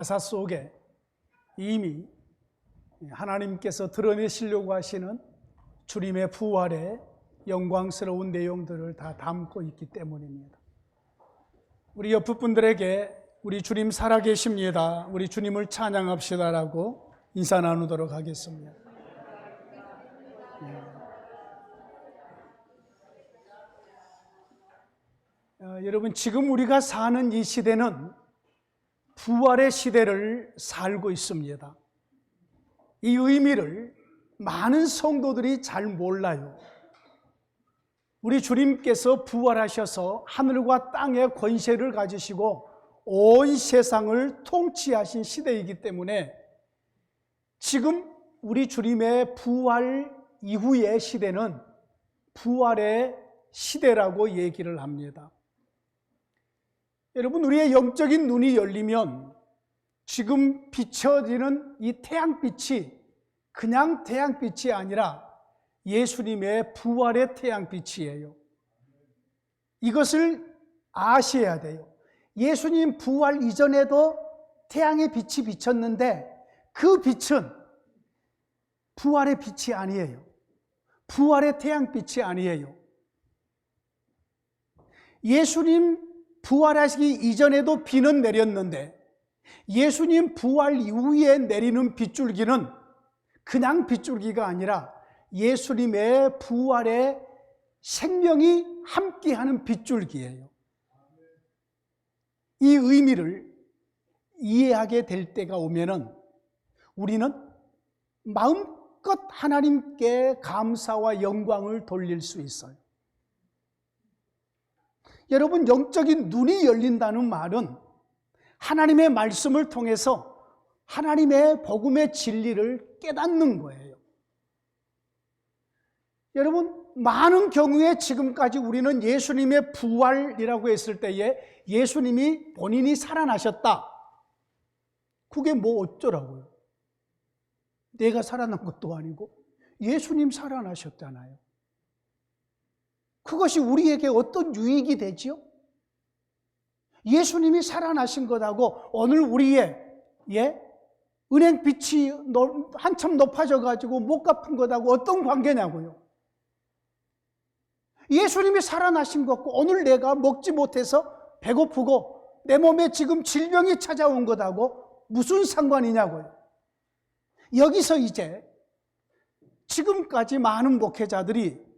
가사 속에 이미 하나님께서 드러내시려고 하시는 주님의 부활의 영광스러운 내용들을 다 담고 있기 때문입니다. 우리 옆 분들에게 우리 주님 살아계십니다, 우리 주님을 찬양합시다라고 인사 나누도록 하겠습니다. 여러분, 지금 우리가 사는 이 시대는 부활의 시대를 살고 있습니다. 이 의미를 많은 성도들이 잘 몰라요. 우리 주님께서 부활하셔서 하늘과 땅의 권세를 가지시고 온 세상을 통치하신 시대이기 때문에 지금 우리 주님의 부활 이후의 시대는 부활의 시대라고 얘기를 합니다. 여러분, 우리의 영적인 눈이 열리면 지금 비춰지는 이 태양빛이 그냥 태양빛이 아니라 예수님의 부활의 태양빛이에요. 이것을 아셔야 돼요. 예수님 부활 이전에도 태양의 빛이 비쳤는데 그 빛은 부활의 빛이 아니에요. 부활의 태양빛이 아니에요. 예수님 부활하시기 이전에도 비는 내렸는데 예수님 부활 이후에 내리는 빗줄기는 그냥 빗줄기가 아니라 예수님의 부활의 생명이 함께하는 빗줄기예요. 이 의미를 이해하게 될 때가 오면은 우리는 마음껏 하나님께 감사와 영광을 돌릴 수 있어요. 여러분, 영적인 눈이 열린다는 말은 하나님의 말씀을 통해서 하나님의 복음의 진리를 깨닫는 거예요. 여러분, 많은 경우에 지금까지 우리는 예수님의 부활이라고 했을 때에 예수님이 본인이 살아나셨다. 그게 뭐 어쩌라고요? 내가 살아난 것도 아니고 예수님 살아나셨잖아요. 그것이 우리에게 어떤 유익이 되지요? 예수님이 살아나신 것하고 오늘 우리의 은행빚이 한참 높아져 가지고 못 갚은 것하고 어떤 관계냐고요? 예수님이 살아나신 것과 오늘 내가 먹지 못해서 배고프고 내 몸에 지금 질병이 찾아온 것하고 무슨 상관이냐고요? 여기서 이제 지금까지 많은 목회자들이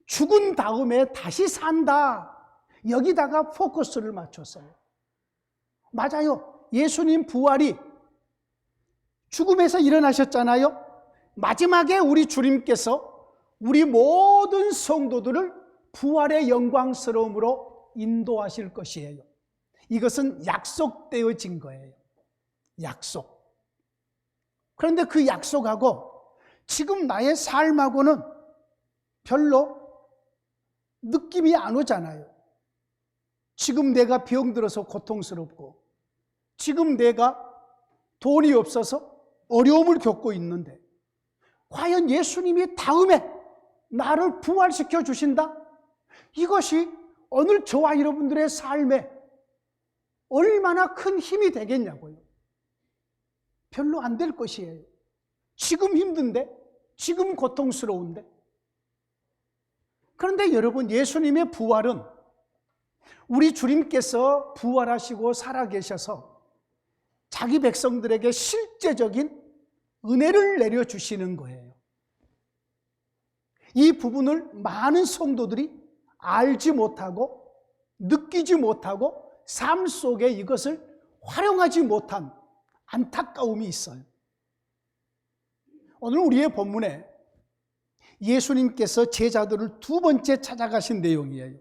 죽은 다음에 다시 산다, 여기다가 포커스를 맞췄어요. 맞아요. 예수님 부활이 죽음에서 일어나셨잖아요. 마지막에 우리 주님께서 우리 모든 성도들을 부활의 영광스러움으로 인도하실 것이에요. 이것은 약속되어진 거예요. 약속. 그런데 그 약속하고 지금 나의 삶하고는 별로 느낌이 안 오잖아요. 지금 내가 병들어서 고통스럽고 지금 내가 돈이 없어서 어려움을 겪고 있는데 과연 예수님이 다음에 나를 부활시켜 주신다? 이것이 오늘 저와 여러분들의 삶에 얼마나 큰 힘이 되겠냐고요. 별로 안 될 것이에요. 지금 힘든데, 지금 고통스러운데. 그런데 여러분, 예수님의 부활은 우리 주님께서 부활하시고 살아계셔서 자기 백성들에게 실제적인 은혜를 내려주시는 거예요. 이 부분을 많은 성도들이 알지 못하고 느끼지 못하고 삶 속에 이것을 활용하지 못한 안타까움이 있어요. 오늘 우리의 본문에 예수님께서 제자들을 두 번째 찾아가신 내용이에요.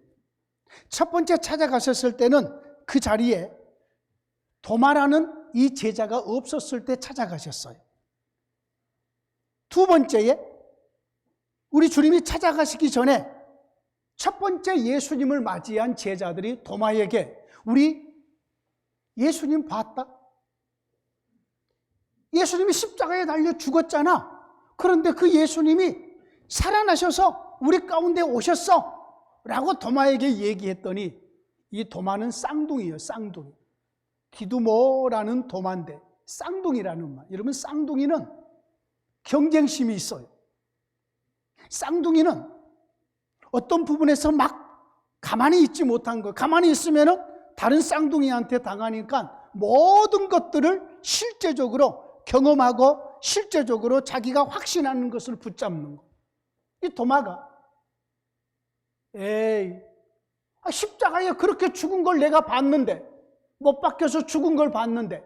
첫 번째 찾아가셨을 때는 그 자리에 도마라는 이 제자가 없었을 때 찾아가셨어요. 두 번째에 우리 주님이 찾아가시기 전에 첫 번째 예수님을 맞이한 제자들이 도마에게 우리 예수님 봤다? 예수님이 십자가에 달려 죽었잖아. 그런데 그 예수님이 살아나셔서 우리 가운데 오셨어 라고 도마에게 얘기했더니 이 도마는 쌍둥이에요. 쌍둥이. 디두모라는 도마인데 쌍둥이라는 말. 여러분, 쌍둥이는 경쟁심이 있어요. 쌍둥이는 어떤 부분에서 막 가만히 있지 못한 거, 가만히 있으면은 다른 쌍둥이한테 당하니까 모든 것들을 실제적으로 경험하고 실제적으로 자기가 확신하는 것을 붙잡는 거. 이 도마가 십자가에 그렇게 죽은 걸 내가 봤는데, 못 박혀서 죽은 걸 봤는데,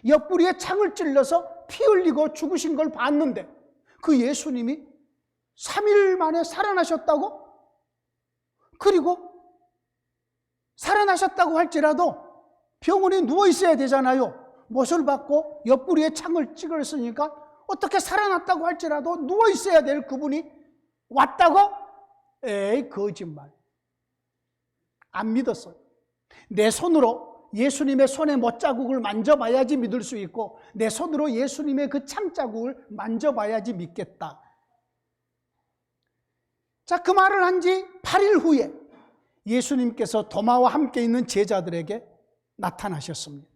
옆구리에 창을 찔러서 피 흘리고 죽으신 걸 봤는데, 그 예수님이 3일 만에 살아나셨다고? 그리고 살아나셨다고 할지라도 병원에 누워 있어야 되잖아요. 못을 받고 옆구리에 창을 찍었으니까 어떻게 살아났다고 할지라도 누워 있어야 될 그분이 왔다고? 거짓말. 안 믿었어요. 내 손으로 예수님의 손의 못자국을 만져봐야지 믿을 수 있고, 내 손으로 예수님의 그 창자국을 만져봐야지 믿겠다. 자, 그 말을 한 지 8일 후에 예수님께서 도마와 함께 있는 제자들에게 나타나셨습니다.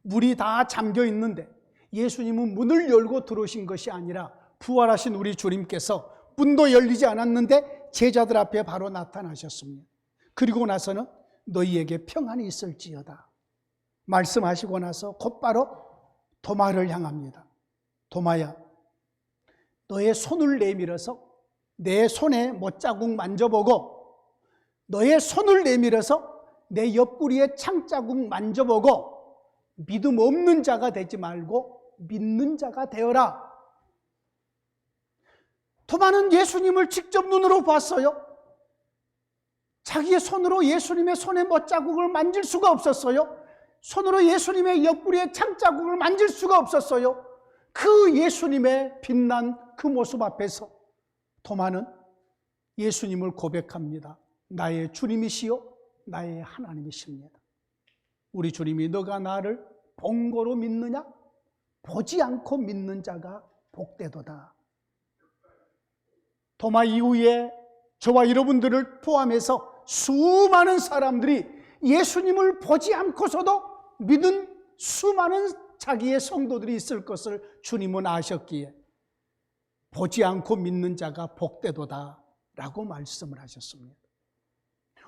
문이 다 잠겨 있는데 예수님은 문을 열고 들어오신 것이 아니라 부활하신 우리 주님께서 문도 열리지 않았는데 제자들 앞에 바로 나타나셨습니다. 그리고 나서는 너희에게 평안이 있을지어다 말씀하시고 나서 곧바로 도마를 향합니다. 도마야, 너의 손을 내밀어서 내 손에 못자국 만져보고, 너의 손을 내밀어서 내 옆구리에 창자국 만져보고, 믿음 없는 자가 되지 말고 믿는 자가 되어라. 도마는 예수님을 직접 눈으로 봤어요. 자기의 손으로 예수님의 손에 못자국을 만질 수가 없었어요. 손으로 예수님의 옆구리에 창자국을 만질 수가 없었어요. 그 예수님의 빛난 그 모습 앞에서 도마는 예수님을 고백합니다. 나의 주님이시요 나의 하나님이십니다. 우리 주님이 너가 나를 본 거로 믿느냐? 보지 않고 믿는 자가 복되도다. 도마 이후에 저와 여러분들을 포함해서 수많은 사람들이 예수님을 보지 않고서도 믿은 수많은 자기의 성도들이 있을 것을 주님은 아셨기에 보지 않고 믿는 자가 복되도다 라고 말씀을 하셨습니다.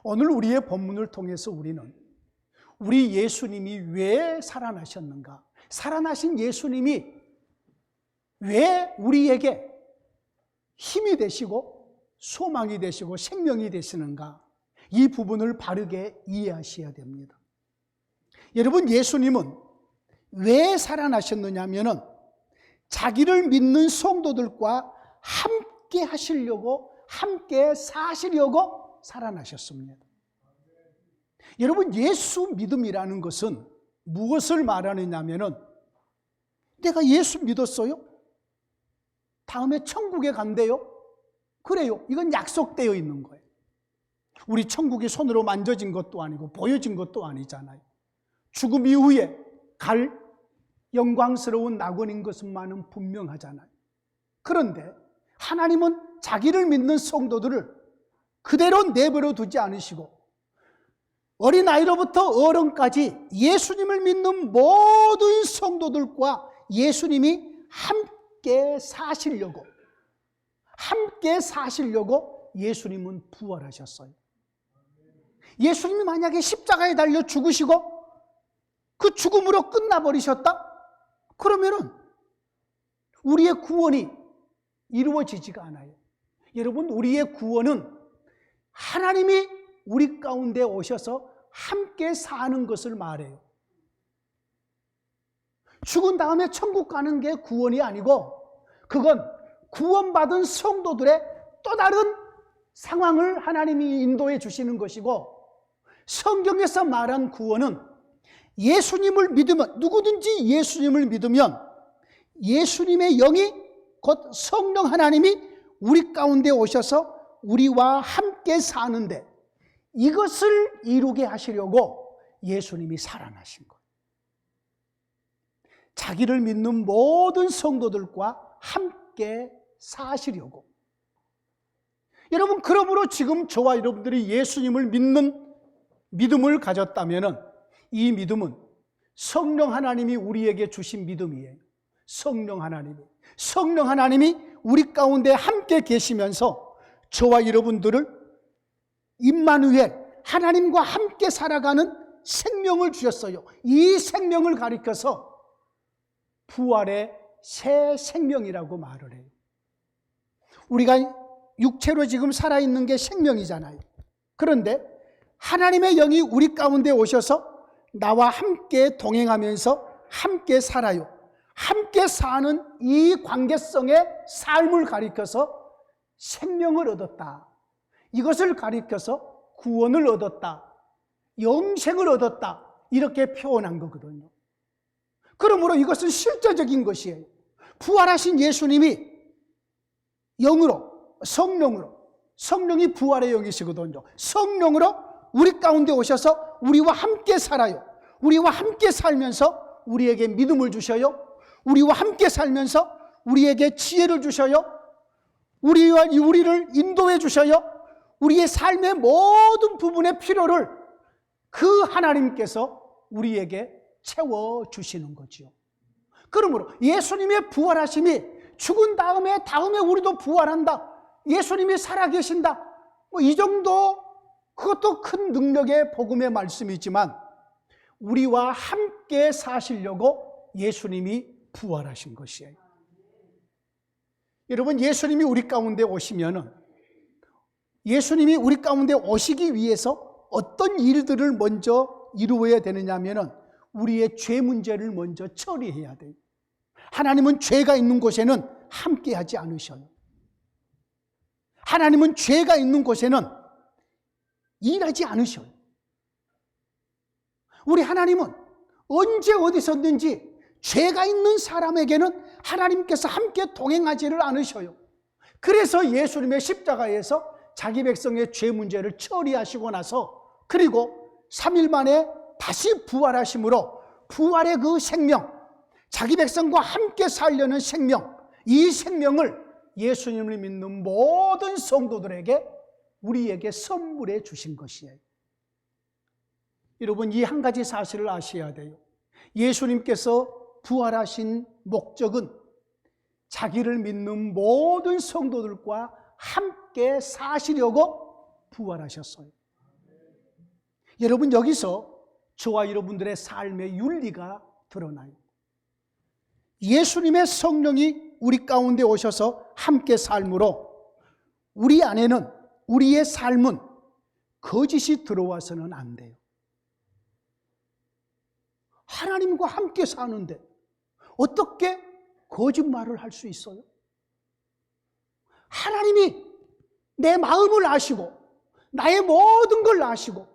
오늘 우리의 본문을 통해서 우리는 우리 예수님이 왜 살아나셨는가, 살아나신 예수님이 왜 우리에게 힘이 되시고 소망이 되시고 생명이 되시는가, 이 부분을 바르게 이해하셔야 됩니다. 여러분, 예수님은 왜 살아나셨느냐 하면은 자기를 믿는 성도들과 함께 하시려고, 함께 사시려고 살아나셨습니다. 여러분, 예수 믿음이라는 것은 무엇을 말하느냐 하면은 내가 예수 믿었어요? 다음에 천국에 간대요? 그래요. 이건 약속되어 있는 거예요. 우리 천국이 손으로 만져진 것도 아니고 보여진 것도 아니잖아요. 죽음 이후에 갈 영광스러운 낙원인 것만은 분명하잖아요. 그런데 하나님은 자기를 믿는 성도들을 그대로 내버려 두지 않으시고 어린아이로부터 어른까지 예수님을 믿는 모든 성도들과 예수님이 함께 사시려고 예수님은 부활하셨어요. 예수님이 만약에 십자가에 달려 죽으시고 그 죽음으로 끝나버리셨다? 그러면은 우리의 구원이 이루어지지가 않아요. 여러분, 우리의 구원은 하나님이 우리 가운데 오셔서 함께 사는 것을 말해요. 죽은 다음에 천국 가는 게 구원이 아니고, 그건 구원받은 성도들의 또 다른 상황을 하나님이 인도해 주시는 것이고, 성경에서 말한 구원은 예수님을 믿으면, 누구든지 예수님을 믿으면 예수님의 영이 곧 성령 하나님이 우리 가운데 오셔서 우리와 함께 사는데, 이것을 이루게 하시려고 예수님이 살아나신 거예요. 자기를 믿는 모든 성도들과 함께 사시려고. 여러분, 그러므로 지금 저와 여러분들이 예수님을 믿는 믿음을 가졌다면 이 믿음은 성령 하나님이 우리에게 주신 믿음이에요. 성령 하나님이 우리 가운데 함께 계시면서 저와 여러분들을 임마누엘, 하나님과 함께 살아가는 생명을 주셨어요. 이 생명을 가리켜서 부활의 새 생명이라고 말을 해요. 우리가 육체로 지금 살아있는 게 생명이잖아요. 그런데 하나님의 영이 우리 가운데 오셔서 나와 함께 동행하면서 함께 살아요. 함께 사는 이 관계성의 삶을 가리켜서 생명을 얻었다. 이것을 가리켜서 구원을 얻었다. 영생을 얻었다. 이렇게 표현한 거거든요. 그러므로 이것은 실제적인 것이에요. 부활하신 예수님이 영으로, 성령이 부활의 영이시거든요. 성령으로 우리 가운데 오셔서 우리와 함께 살아요. 우리와 함께 살면서 우리에게 믿음을 주셔요. 우리와 함께 살면서 우리에게 지혜를 주셔요. 우리를 인도해 주셔요. 우리의 삶의 모든 부분의 필요를 그 하나님께서 우리에게 채워주시는 거지요. 그러므로 예수님의 부활하심이 죽은 다음에 우리도 부활한다. 예수님이 살아계신다. 이 정도, 그것도 큰 능력의 복음의 말씀이지만 우리와 함께 사시려고 예수님이 부활하신 것이에요. 여러분, 예수님이 우리 가운데 오시면은, 예수님이 우리 가운데 오시기 위해서 어떤 일들을 먼저 이루어야 되느냐 하면은 우리의 죄 문제를 먼저 처리해야 돼요. 하나님은 죄가 있는 곳에는 함께 하지 않으셔요. 하나님은 죄가 있는 곳에는 일하지 않으셔요. 우리 하나님은 언제 어디서든지 죄가 있는 사람에게는 하나님께서 함께 동행하지를 않으셔요. 그래서 예수님의 십자가에서 자기 백성의 죄 문제를 처리하시고 나서, 그리고 3일 만에 다시 부활하심으로 부활의 그 생명, 자기 백성과 함께 살려는 생명, 이 생명을 예수님을 믿는 모든 성도들에게, 우리에게 선물해 주신 것이에요. 여러분, 이 한 가지 사실을 아셔야 돼요. 예수님께서 부활하신 목적은 자기를 믿는 모든 성도들과 함께 사시려고 부활하셨어요. 여러분, 여기서 저와 여러분들의 삶의 윤리가 드러나요. 예수님의 성령이 우리 가운데 오셔서 함께 삶으로 우리 안에는, 우리의 삶은 거짓이 들어와서는 안 돼요. 하나님과 함께 사는데 어떻게 거짓말을 할 수 있어요? 하나님이 내 마음을 아시고 나의 모든 걸 아시고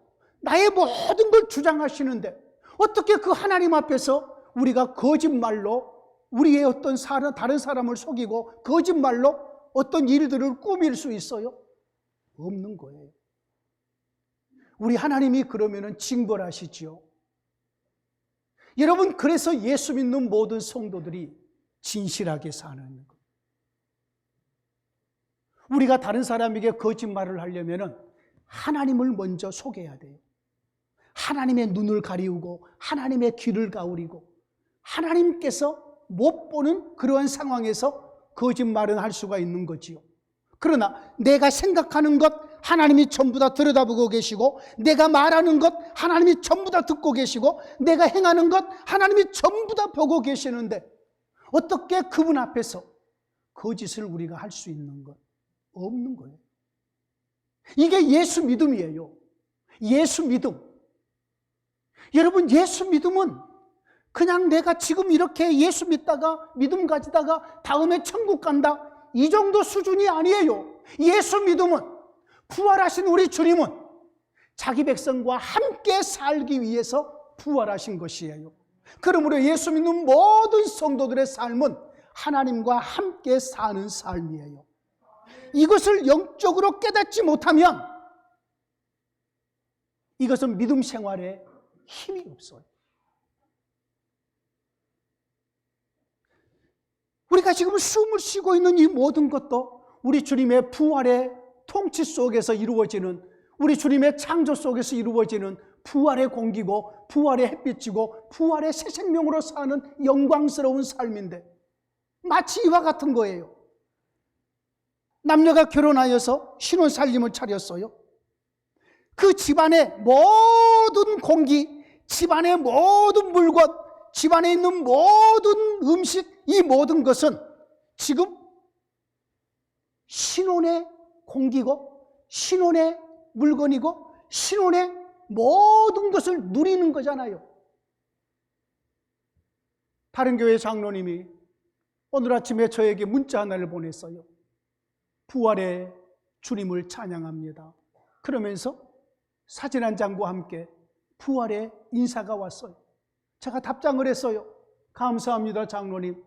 나의 모든 걸 주장하시는데 어떻게 그 하나님 앞에서 우리가 거짓말로 우리의 어떤 다른 사람을 속이고 거짓말로 어떤 일들을 꾸밀 수 있어요? 없는 거예요. 우리 하나님이 그러면은 징벌하시지요. 여러분, 그래서 예수 믿는 모든 성도들이 진실하게 사는 거예요. 우리가 다른 사람에게 거짓말을 하려면은 하나님을 먼저 속여야 돼요. 하나님의 눈을 가리우고 하나님의 귀를 가우리고 하나님께서 못 보는 그러한 상황에서 거짓말은 할 수가 있는 거지요. 그러나 내가 생각하는 것 하나님이 전부 다 들여다보고 계시고, 내가 말하는 것 하나님이 전부 다 듣고 계시고, 내가 행하는 것 하나님이 전부 다 보고 계시는데 어떻게 그분 앞에서 거짓을 우리가 할 수 있는 것? 없는 거예요. 이게 예수 믿음이에요. 예수 믿음. 여러분, 예수 믿음은 그냥 내가 지금 이렇게 예수 믿다가 믿음 가지다가 다음에 천국 간다, 이 정도 수준이 아니에요. 예수 믿음은, 부활하신 우리 주님은 자기 백성과 함께 살기 위해서 부활하신 것이에요. 그러므로 예수 믿는 모든 성도들의 삶은 하나님과 함께 사는 삶이에요. 이것을 영적으로 깨닫지 못하면 이것은 믿음 생활에 힘이 없어요. 우리가 지금 숨을 쉬고 있는 이 모든 것도 우리 주님의 부활의 통치 속에서 이루어지는, 우리 주님의 창조 속에서 이루어지는 부활의 공기고 부활의 햇빛이고 부활의 새 생명으로 사는 영광스러운 삶인데 마치 이와 같은 거예요. 남녀가 결혼하여서 신혼살림을 차렸어요. 그 집안의 모든 공기, 집안의 모든 물건, 집안에 있는 모든 음식, 이 모든 것은 지금 신혼의 공기고 신혼의 물건이고 신혼의 모든 것을 누리는 거잖아요. 다른 교회 장로님이 오늘 아침에 저에게 문자 하나를 보냈어요. 부활의 주님을 찬양합니다. 그러면서 사진 한 장과 함께 부활의 인사가 왔어요. 제가 답장을 했어요. 감사합니다, 장로님.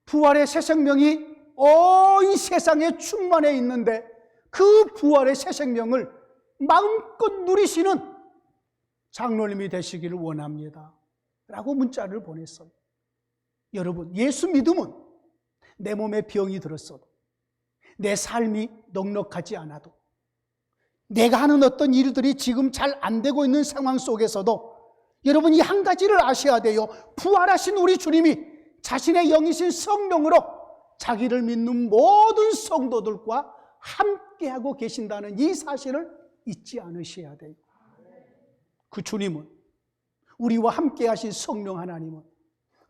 부활의 새 생명이 온 세상에 충만해 있는데 그 부활의 새 생명을 마음껏 누리시는 장로님이 되시기를 원합니다. 라고 문자를 보냈어요. 여러분, 예수 믿음은 내 몸에 병이 들었어도, 내 삶이 넉넉하지 않아도, 내가 하는 어떤 일들이 지금 잘 안 되고 있는 상황 속에서도 여러분 이 한 가지를 아셔야 돼요. 부활하신 우리 주님이 자신의 영이신 성령으로 자기를 믿는 모든 성도들과 함께하고 계신다는 이 사실을 잊지 않으셔야 돼요. 그 주님은, 우리와 함께 하신 성령 하나님은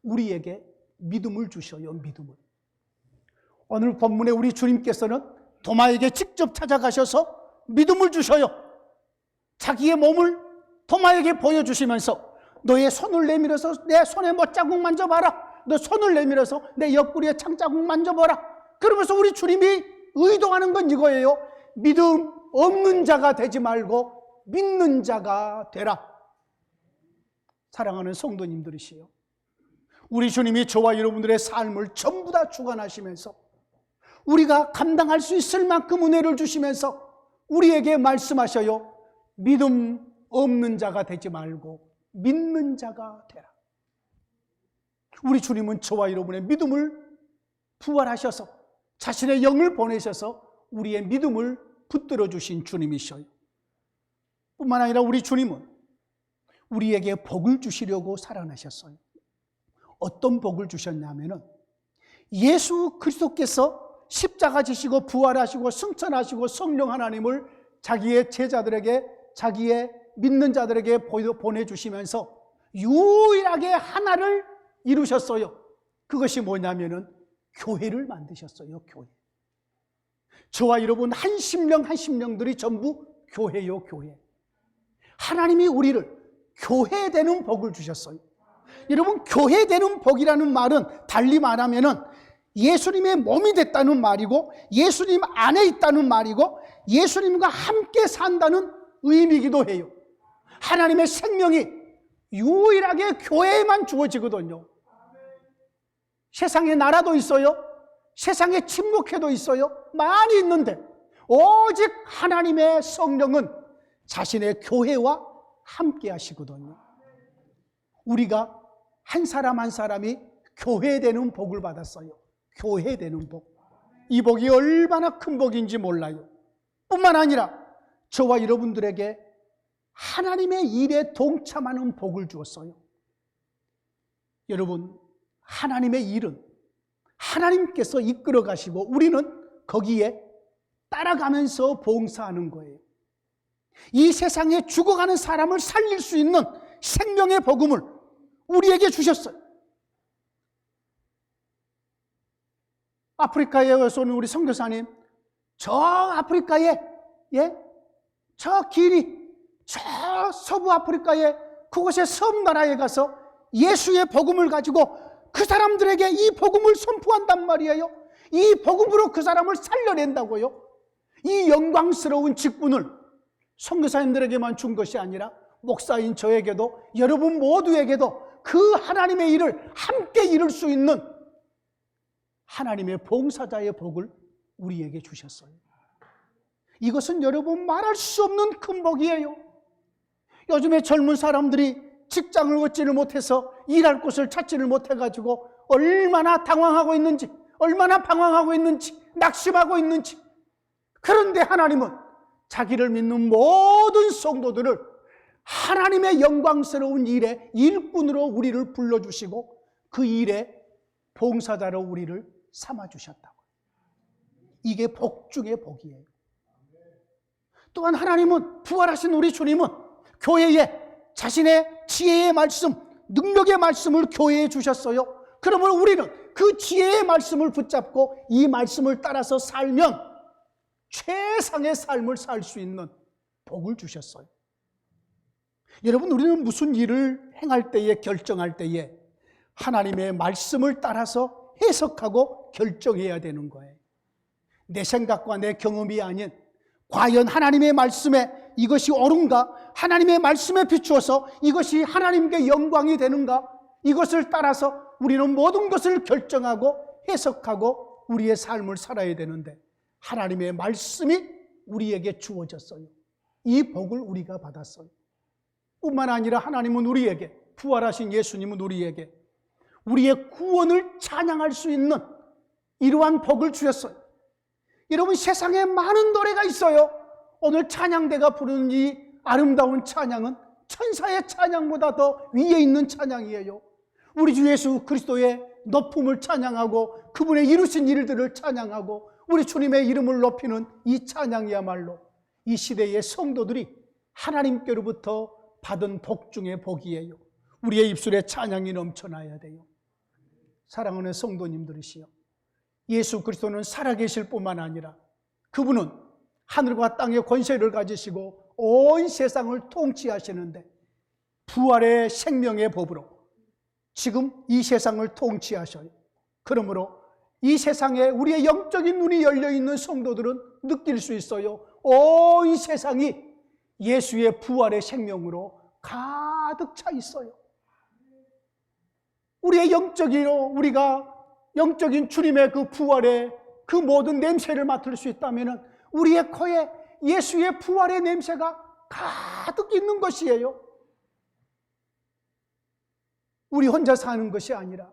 우리에게 믿음을 주셔요. 믿음을. 오늘 본문에 우리 주님께서는 도마에게 직접 찾아가셔서 믿음을 주셔요. 자기의 몸을 도마에게 보여주시면서 너의 손을 내밀어서 내 손에 못자국 만져봐라. 너 손을 내밀어서 내 옆구리에 창자국 만져봐라. 그러면서 우리 주님이 의도하는 건 이거예요. 믿음 없는 자가 되지 말고 믿는 자가 되라. 사랑하는 성도님들이시요, 우리 주님이 저와 여러분들의 삶을 전부 다 주관하시면서 우리가 감당할 수 있을 만큼 은혜를 주시면서 우리에게 말씀하셔요. 믿음 없는 자가 되지 말고 믿는 자가 되라. 우리 주님은 저와 여러분의 믿음을 부활하셔서 자신의 영을 보내셔서 우리의 믿음을 붙들어 주신 주님이셔요. 뿐만 아니라 우리 주님은 우리에게 복을 주시려고 살아나셨어요. 어떤 복을 주셨냐면은 예수 그리스도께서 십자가 지시고 부활하시고 승천하시고 성령 하나님을 자기의 제자들에게, 자기의 믿는 자들에게 보내주시면서 유일하게 하나를 이루셨어요. 그것이 뭐냐면은 교회를 만드셨어요. 교회. 저와 여러분 한 심령 한 심령들이 전부 교회요. 교회. 하나님이 우리를 교회되는 복을 주셨어요. 여러분, 교회되는 복이라는 말은 달리 말하면은 예수님의 몸이 됐다는 말이고 예수님 안에 있다는 말이고 예수님과 함께 산다는 의미이기도 해요. 하나님의 생명이 유일하게 교회에만 주어지거든요. 세상에 나라도 있어요. 세상에 침묵회도 있어요. 많이 있는데 오직 하나님의 성령은 자신의 교회와 함께 하시거든요. 우리가 한 사람 한 사람이 교회되는 복을 받았어요. 교회되는 복. 이 복이 얼마나 큰 복인지 몰라요. 뿐만 아니라 저와 여러분들에게 하나님의 일에 동참하는 복을 주었어요. 여러분, 하나님의 일은 하나님께서 이끌어 가시고 우리는 거기에 따라가면서 봉사하는 거예요. 이 세상에 죽어가는 사람을 살릴 수 있는 생명의 복음을 우리에게 주셨어요. 아프리카에 와서 오는 우리 선교사님, 저 아프리카에, 저 길이, 저 서부 아프리카에 그곳의 섬나라에 가서 예수의 복음을 가지고 그 사람들에게 이 복음을 선포한단 말이에요. 이 복음으로 그 사람을 살려낸다고요. 이 영광스러운 직분을 선교사님들에게만 준 것이 아니라 목사인 저에게도, 여러분 모두에게도 그 하나님의 일을 함께 이룰 수 있는 하나님의 봉사자의 복을 우리에게 주셨어요. 이것은 여러분 말할 수 없는 큰 복이에요. 요즘에 젊은 사람들이 직장을 얻지를 못해서 일할 곳을 찾지를 못해가지고 얼마나 당황하고 있는지, 얼마나 방황하고 있는지, 낙심하고 있는지. 그런데 하나님은 자기를 믿는 모든 성도들을 하나님의 영광스러운 일에 일꾼으로 우리를 불러주시고 그 일에 봉사자로 우리를 삼아주셨다고. 이게 복 중의 복이에요. 또한 하나님은, 부활하신 우리 주님은 교회에 자신의 지혜의 말씀, 능력의 말씀을 교회에 주셨어요. 그러므로 우리는 그 지혜의 말씀을 붙잡고 이 말씀을 따라서 살면 최상의 삶을 살 수 있는 복을 주셨어요. 여러분, 우리는 무슨 일을 행할 때에, 결정할 때에 하나님의 말씀을 따라서 해석하고 결정해야 되는 거예요. 내 생각과 내 경험이 아닌 과연 하나님의 말씀에 이것이 옳은가? 하나님의 말씀에 비추어서 이것이 하나님께 영광이 되는가? 이것을 따라서 우리는 모든 것을 결정하고 해석하고 우리의 삶을 살아야 되는데 하나님의 말씀이 우리에게 주어졌어요. 이 복을 우리가 받았어요. 뿐만 아니라 하나님은 우리에게, 부활하신 예수님은 우리에게 우리의 구원을 찬양할 수 있는 이러한 복을 주셨어요. 여러분, 세상에 많은 노래가 있어요. 오늘 찬양대가 부르는 이 아름다운 찬양은 천사의 찬양보다 더 위에 있는 찬양이에요. 우리 주 예수 그리스도의 높음을 찬양하고 그분의 이루신 일들을 찬양하고 우리 주님의 이름을 높이는 이 찬양이야말로 이 시대의 성도들이 하나님께로부터 받은 복 중의 복이에요. 우리의 입술에 찬양이 넘쳐나야 돼요. 사랑하는 성도님들이시여, 예수 그리스도는 살아계실 뿐만 아니라 그분은 하늘과 땅의 권세를 가지시고 온 세상을 통치하시는데 부활의 생명의 법으로 지금 이 세상을 통치하셔요. 그러므로 이 세상에 우리의 영적인 눈이 열려있는 성도들은 느낄 수 있어요. 온 세상이 예수의 부활의 생명으로 가득 차 있어요. 우리의 우리가 영적인 주님의 그 부활의 그 모든 냄새를 맡을 수 있다면 우리의 코에 예수의 부활의 냄새가 가득 있는 것이에요. 우리 혼자 사는 것이 아니라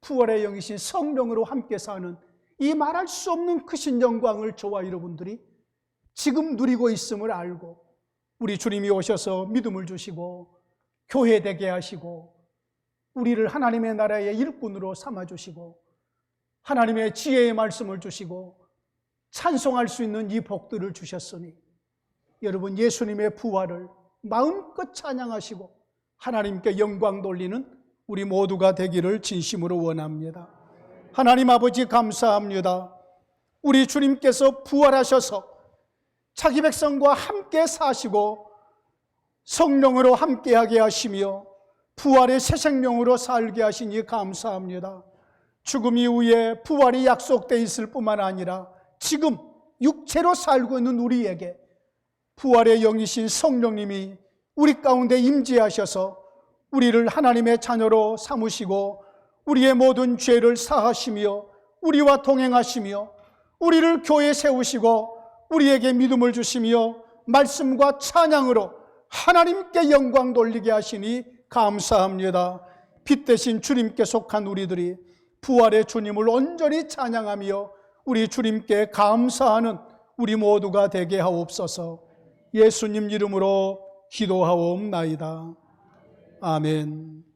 부활의 영이신 성령으로 함께 사는 이 말할 수 없는 크신 영광을 저와 여러분들이 지금 누리고 있음을 알고 우리 주님이 오셔서 믿음을 주시고 교회 되게 하시고 우리를 하나님의 나라의 일꾼으로 삼아주시고 하나님의 지혜의 말씀을 주시고 찬송할 수 있는 이 복들을 주셨으니 여러분, 예수님의 부활을 마음껏 찬양하시고 하나님께 영광 돌리는 우리 모두가 되기를 진심으로 원합니다. 하나님 아버지, 감사합니다. 우리 주님께서 부활하셔서 자기 백성과 함께 사시고 성령으로 함께하게 하시며 부활의 새 생명으로 살게 하시니 감사합니다. 죽음 이후에 부활이 약속되어 있을 뿐만 아니라 지금 육체로 살고 있는 우리에게 부활의 영이신 성령님이 우리 가운데 임재하셔서 우리를 하나님의 자녀로 삼으시고 우리의 모든 죄를 사하시며 우리와 동행하시며 우리를 교회에 세우시고 우리에게 믿음을 주시며 말씀과 찬양으로 하나님께 영광 돌리게 하시니 감사합니다. 빛 대신 주님께 속한 우리들이 부활의 주님을 온전히 찬양하며 우리 주님께 감사하는 우리 모두가 되게 하옵소서. 예수님 이름으로 기도하옵나이다. 아멘.